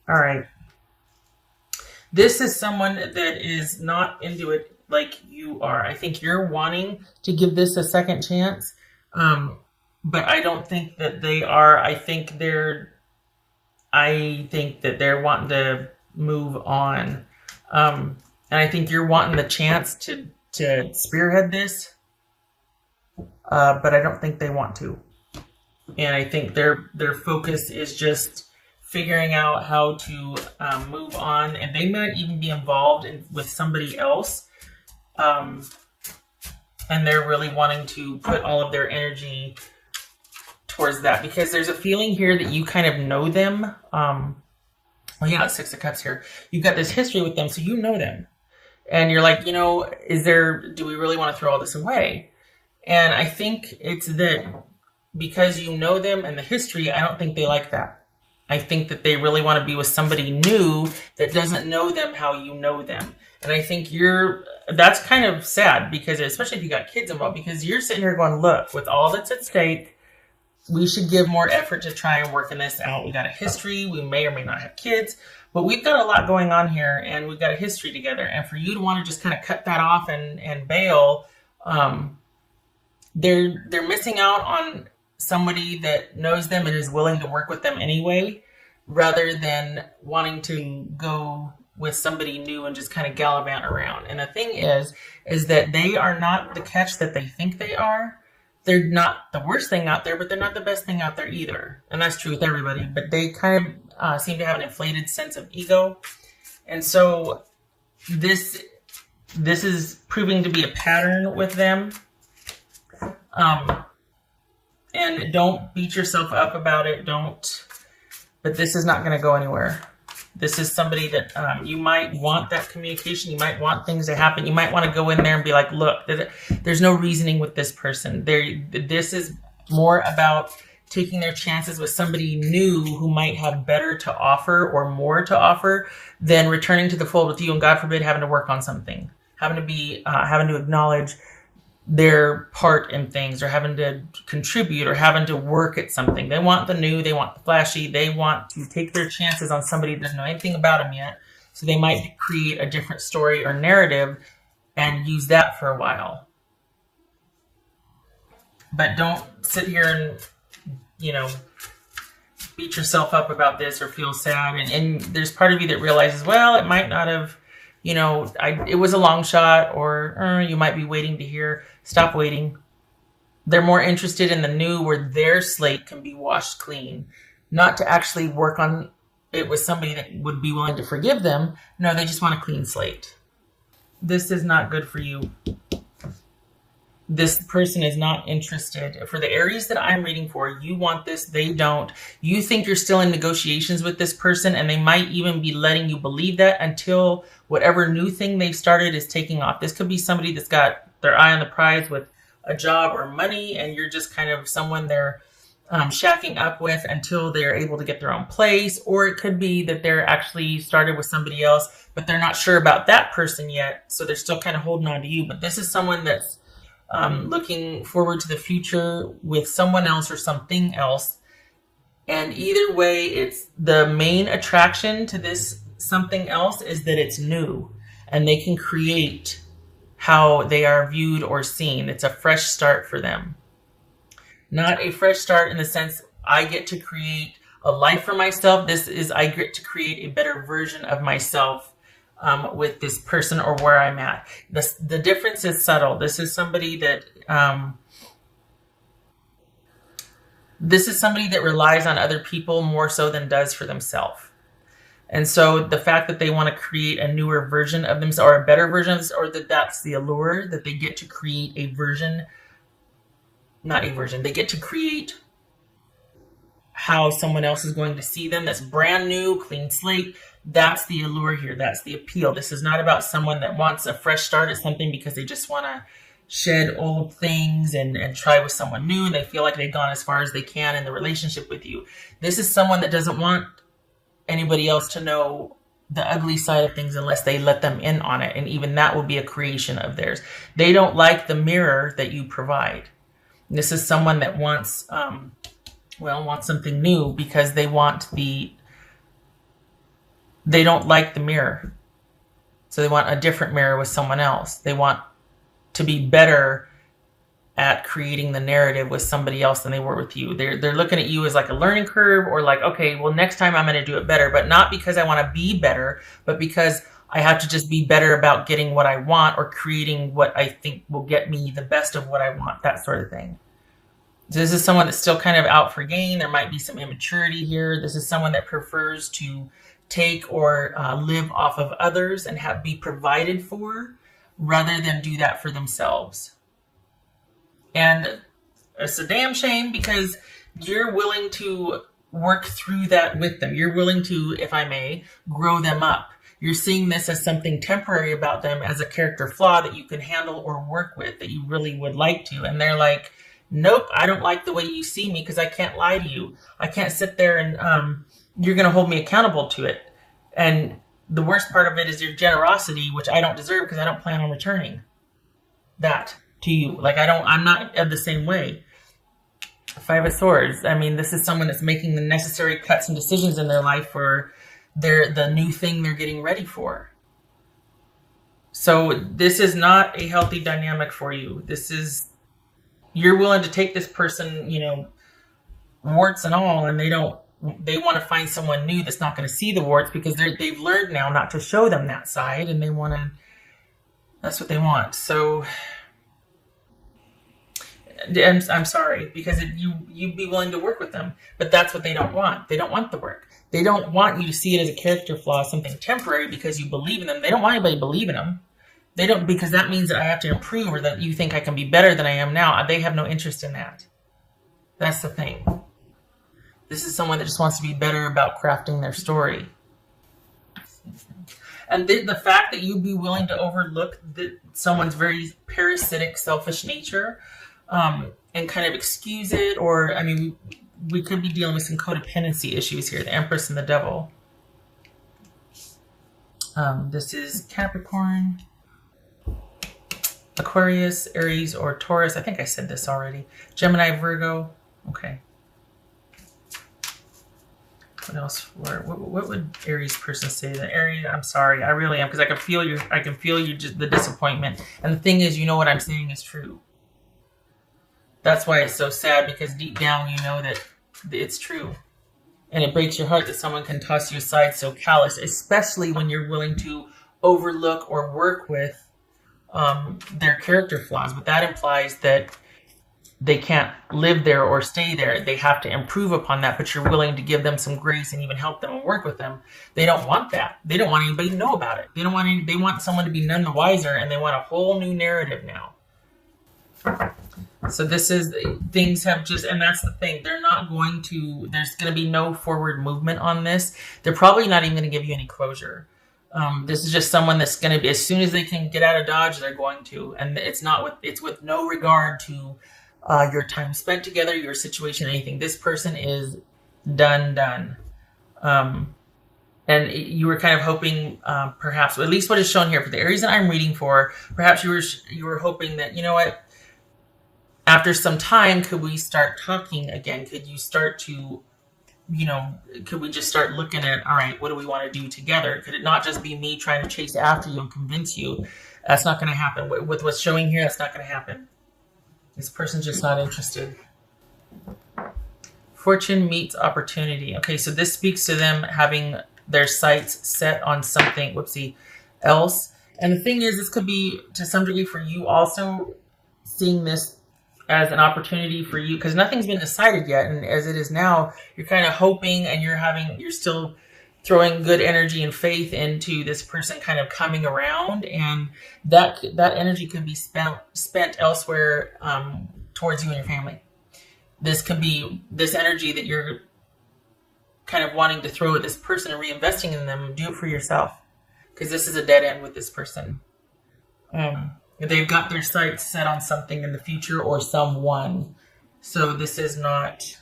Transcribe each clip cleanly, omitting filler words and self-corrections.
All right. This is someone that is not into it like you are. I think you're wanting to give this a second chance, um, but I don't think that they are. I think that they're wanting to move on, and I think you're wanting the chance to spearhead this, but I don't think they want to. And I think their focus is just figuring out how to move on, and they might even be involved with somebody else, um, and they're really wanting to put all of their energy towards that because there's a feeling here that you kind of know them. Well, yeah, Six of Cups here. You've got this history with them, so you know them, and you're like, do we really want to throw all this away? And I think it's that because you know them and the history, I don't think they like that. I think that they really want to be with somebody new that doesn't know them how you know them. And I think that's kind of sad because, especially if you got kids involved, because you're sitting here going, look, with all that's at stake, we should give more effort to try and working this out. We got a history. We may or may not have kids, but we've got a lot going on here and we've got a history together. And for you to want to just kind of cut that off and bail, they're missing out on somebody that knows them and is willing to work with them anyway, rather than wanting to go with somebody new and just kind of gallivant around. And the thing is that they are not the catch that they think they are. They're not the worst thing out there, but they're not the best thing out there either. And that's true with everybody. But they kind of seem to have an inflated sense of ego. And so this is proving to be a pattern with them. And don't beat yourself up about it. But this is not going to go anywhere. This is somebody that you might want that communication. You might want things to happen. You might want to go in there and be like, look, there's no reasoning with this person. This is more about taking their chances with somebody new who might have better to offer or more to offer than returning to the fold with you and, God forbid, having to work on something, having to acknowledge their part in things or having to contribute or having to work at something. They want the new, they want the flashy, they want to take their chances on somebody that doesn't know anything about them yet. So they might create a different story or narrative and use that for a while. But don't sit here and, beat yourself up about this or feel sad. And there's part of you that realizes, well, it might not have, it was a long shot, or you might be waiting to hear. Stop waiting. They're more interested in the new where their slate can be washed clean, not to actually work on it with somebody that would be willing to forgive them. No, they just want a clean slate. This is not good for you. This person is not interested. For the Aries that I'm reading for, you want this, they don't. You think you're still in negotiations with this person, and they might even be letting you believe that until whatever new thing they've started is taking off. This could be somebody that's got their eye on the prize with a job or money, and you're just kind of someone they're shacking up with until they're able to get their own place. Or it could be that they're actually started with somebody else, but they're not sure about that person yet, so they're still kind of holding on to you. But this is someone that's looking forward to the future with someone else or something else. And either way, it's the main attraction to this something else is that it's new and they can create how they are viewed or seen. It's a fresh start for them. Not a fresh start in the sense I get to create a life for myself. This is I get to create a better version of myself with this person or where I'm at. The difference is subtle. This is somebody that relies on other people more so than does for themselves. And so the fact that they want to create a newer version of themselves or a better version of themselves, or that's the allure, that they get to create they get to create how someone else is going to see them. That's brand new, clean slate. That's the allure here. That's the appeal. This is not about someone that wants a fresh start at something because they just want to shed old things and try with someone new. And they feel like they've gone as far as they can in the relationship with you. This is someone that doesn't want anybody else to know the ugly side of things unless they let them in on it. And even that will be a creation of theirs. They don't like the mirror that you provide. This is someone that wants something new because they want they don't like the mirror. So they want a different mirror with someone else. They want to be better at creating the narrative with somebody else than they were with you. They're looking at you as like a learning curve, or like, okay, well, next time I'm going to do it better, but not because I want to be better, but because I have to just be better about getting what I want, or creating what I think will get me the best of what I want, that sort of thing. This is someone that's still kind of out for gain. There might be some immaturity here. This is someone that prefers to take or live off of others and be provided for, rather than do that for themselves. And it's a damn shame, because you're willing to work through that with them. You're willing to, if I may, grow them up. You're seeing this as something temporary about them, as a character flaw that you can handle or work with, that you really would like to. And they're like, nope, I don't like the way you see me, because I can't lie to you. I can't sit there and you're going to hold me accountable to it. And the worst part of it is your generosity, which I don't deserve, because I don't plan on returning that to you. Like, I'm not of the same way. Five of Swords. I mean, this is someone that's making the necessary cuts and decisions in their life for the new thing they're getting ready for. So this is not a healthy dynamic for you. You're willing to take this person, warts and all, and they want to find someone new that's not going to see the warts, because they've learned now not to show them that side, and that's what they want. So I'm sorry, because you'd be willing to work with them, but that's what they don't want. They don't want the work. They don't want you to see it as a character flaw, something temporary, because you believe in them. They don't want anybody to believe in them. They don't, because that means that I have to improve, or that you think I can be better than I am now. They have no interest in that. That's the thing. This is someone that just wants to be better about crafting their story. And the fact that you'd be willing to overlook someone's very parasitic, selfish nature, and kind of excuse it, or, I mean, we could be dealing with some codependency issues here, the Empress and the Devil. This is Capricorn, Aquarius, Aries, or Taurus. I think I said this already. Gemini, Virgo. Okay. What else? What would Aries person say? The Aries, I'm sorry, I really am, because I can feel you, just the disappointment. And the thing is, what I'm saying is true. That's why it's so sad, because deep down you know that it's true. And it breaks your heart that someone can toss you aside so callous, especially when you're willing to overlook or work with their character flaws. But that implies that they can't live there or stay there. They have to improve upon that, but you're willing to give them some grace and even help them and work with them. They don't want that. They don't want anybody to know about it. They want someone to be none the wiser, and they want a whole new narrative now. So things have just, and that's the thing. There's going to be no forward movement on this. They're probably not even going to give you any closure. This is just someone that's going to be, as soon as they can get out of Dodge, they're going to, and it's with no regard to your time spent together, your situation, anything. This person is done. And you were kind of hoping, perhaps, at least what is shown here for the Aries that I'm reading for, perhaps you were hoping that, after some time, could we start talking again? Could you start to, could we just start looking at, all right, what do we want to do together? Could it not just be me trying to chase after you and convince you? That's not going to happen. With what's showing here, that's not going to happen. This person's just not interested. Fortune meets opportunity. Okay, so this speaks to them having their sights set on something, else. And the thing is, this could be, to some degree, for you also seeing this as an opportunity for you, because nothing's been decided yet. And as it is now, you're kind of hoping, and you're still throwing good energy and faith into this person kind of coming around, and that energy can be spent elsewhere, towards you and your family. This could be this energy that you're kind of wanting to throw at this person and reinvesting in them. Do it for yourself, because this is a dead end with this person. They've got their sights set on something in the future or someone. So this is not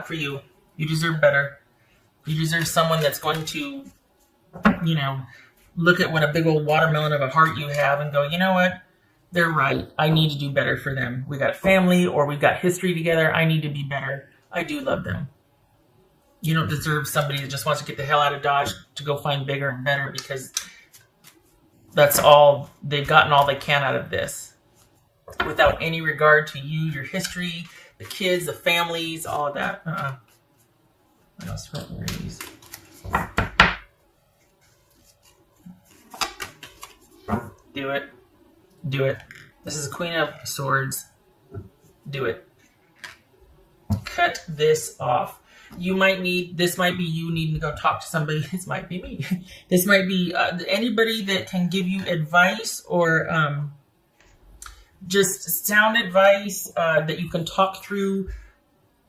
for you. You deserve better. You deserve someone that's going to, look at what a big old watermelon of a heart you have and go, you know what? They're right. I need to do better for them. We got a family, or we've got history together. I need to be better. I do love them. You don't deserve somebody that just wants to get the hell out of Dodge to go find bigger and better, because that's all they've gotten, all they can out of this, without any regard to you, your history, the kids, the families, all of that. What else for Aries? Do it. Do it. This is Queen of Swords. Do it. Cut this off. You might need, this might be you needing to go talk to somebody. This might be me. This might be anybody that can give you advice, or just sound advice that you can talk through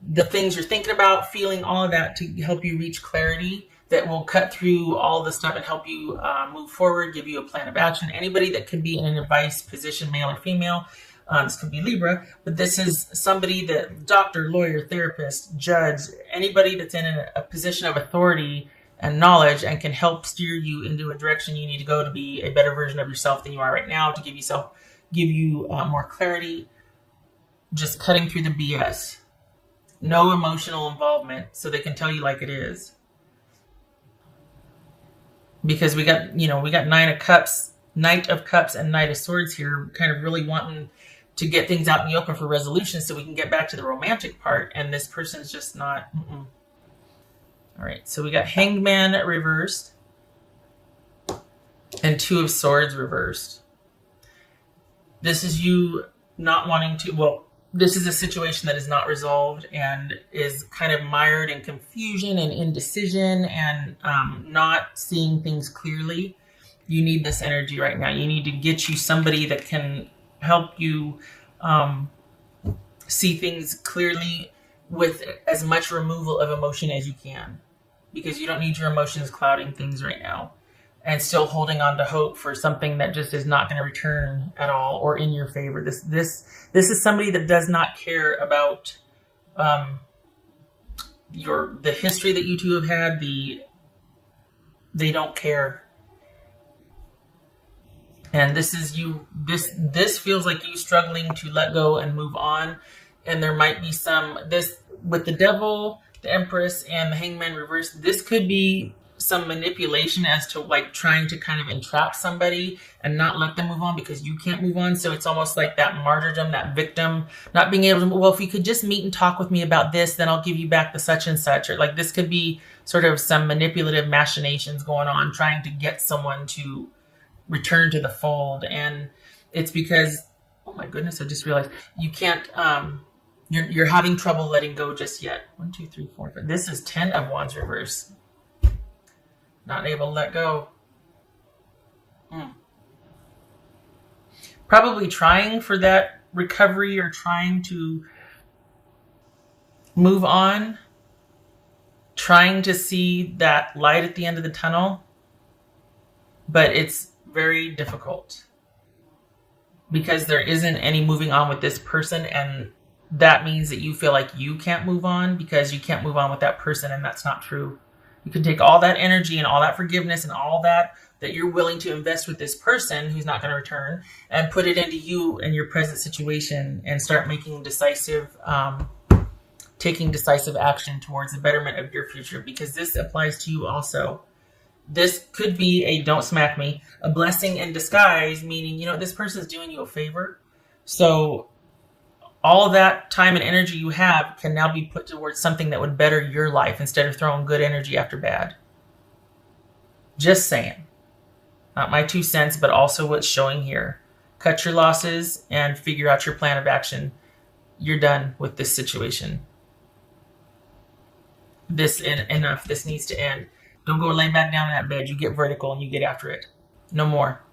the things you're thinking about, feeling, all of that, to help you reach clarity, that will cut through all the stuff and help you move forward, give you a plan of action. Anybody that can be in an advice position, male or female. This could be Libra, but this is somebody that, doctor, lawyer, therapist, judge, anybody that's in a position of authority and knowledge and can help steer you into a direction you need to go to be a better version of yourself than you are right now, to give you more clarity. Just cutting through the BS. No emotional involvement, so they can tell you like it is. Because we got Knight of Cups, and Knight of Swords here, kind of really wanting to get things out in the open for resolution so we can get back to the romantic part, and this person's just not. All right, so we got Hanged Man reversed and Two of Swords reversed. This is you not wanting to, well, this is a situation that is not resolved and is kind of mired in confusion and indecision and not seeing things clearly. You need this energy right now. You need to get you somebody that can help you see things clearly with as much removal of emotion as you can, because you don't need your emotions clouding things right now and still holding on to hope for something that just is not going to return at all or in your favor. This is somebody that does not care about the history that you two have had. They don't care. And this is you. This feels like you struggling to let go and move on. And there might be this with the Devil, the Empress, and the Hangman reverse. This could be some manipulation as to like trying to kind of entrap somebody and not let them move on because you can't move on. So it's almost like that martyrdom, that victim not being able to. Well, if you could just meet and talk with me about this, then I'll give you back the such and such. Or like this could be sort of some manipulative machinations going on, trying to get someone to return to the fold. And it's because, oh my goodness, I just realized you can't, you're having trouble letting go just yet. 1, 2, 3, 4, 5. This is 10 of Wands reverse. Not able to let go. Probably trying for that recovery or trying to move on. Trying to see that light at the end of the tunnel. But it's very difficult because there isn't any moving on with this person, and that means that you feel like you can't move on because you can't move on with that person, and that's not true. You can take all that energy and all that forgiveness and all that you're willing to invest with this person who's not going to return and put it into you and your present situation and start making taking decisive action towards the betterment of your future, because this applies to you also. This could be a, don't smack me, a blessing in disguise, meaning, this person's doing you a favor. So all that time and energy you have can now be put towards something that would better your life instead of throwing good energy after bad. Just saying. Not my 2 cents, but also what's showing here. Cut your losses and figure out your plan of action. You're done with this situation. Enough. This needs to end. Don't go lay back down in that bed. You get vertical and you get after it. No more.